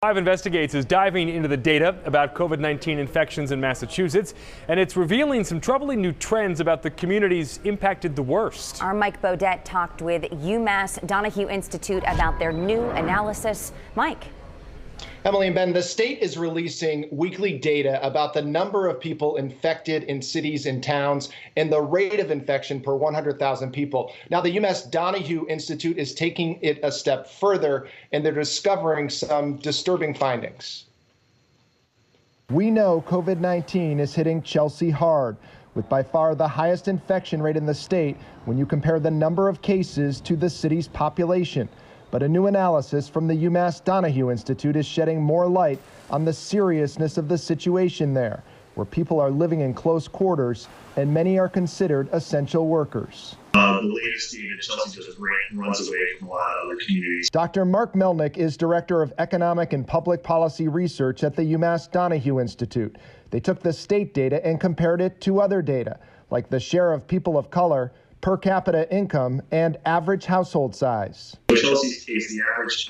5 Investigates is diving into the data about COVID-19 infections in Massachusetts, and it's revealing some troubling new trends about the communities impacted the worst. Our Mike Beaudet talked with UMass Donahue Institute about their new analysis. Mike. Emily and Ben, the state is releasing weekly data about the number of people infected in cities and towns and the rate of infection per 100,000 people. Now, the UMass Donahue Institute is taking it a step further, and they're discovering some disturbing findings. We know COVID-19 is hitting Chelsea hard, with by far the highest infection rate in the state when you compare the number of cases to the city's population. But a new analysis from the UMass Donahue Institute is shedding more light on the seriousness of the situation there, where people are living in close quarters and many are considered essential workers. The latest data, Chelsea just runs away from a lot of other communities. Dr. Mark Melnick is Director of Economic and Public Policy Research at the UMass Donahue Institute. They took the state data and compared it to other data, like the share of people of color, per capita income, and average household size. In Chelsea's case, the average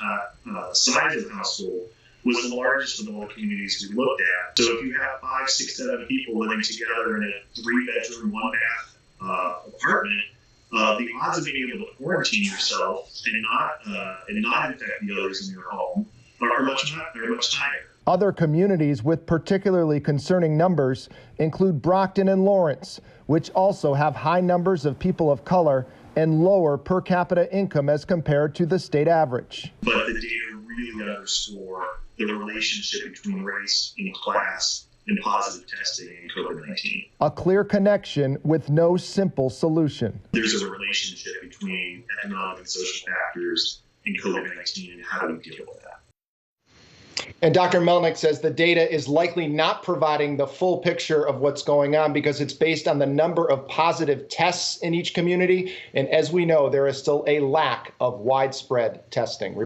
size of the household was the largest of all the communities we looked at. So if you have 5, 6, 7 people living together in a 3-bedroom, 1-bath apartment, the odds of being able to quarantine yourself and not infect the others in your home are much higher. Other communities with particularly concerning numbers include Brockton and Lawrence, which also have high numbers of people of color and lower per capita income as compared to the state average. But the data really underscore the relationship between race and class and positive testing in COVID-19. A clear connection with no simple solution. There's a relationship between economic and social factors in COVID-19 and how do we deal with that. And Dr. Melnick says the data is likely not providing the full picture of what's going on because it's based on the number of positive tests in each community. And as we know, there is still a lack of widespread testing.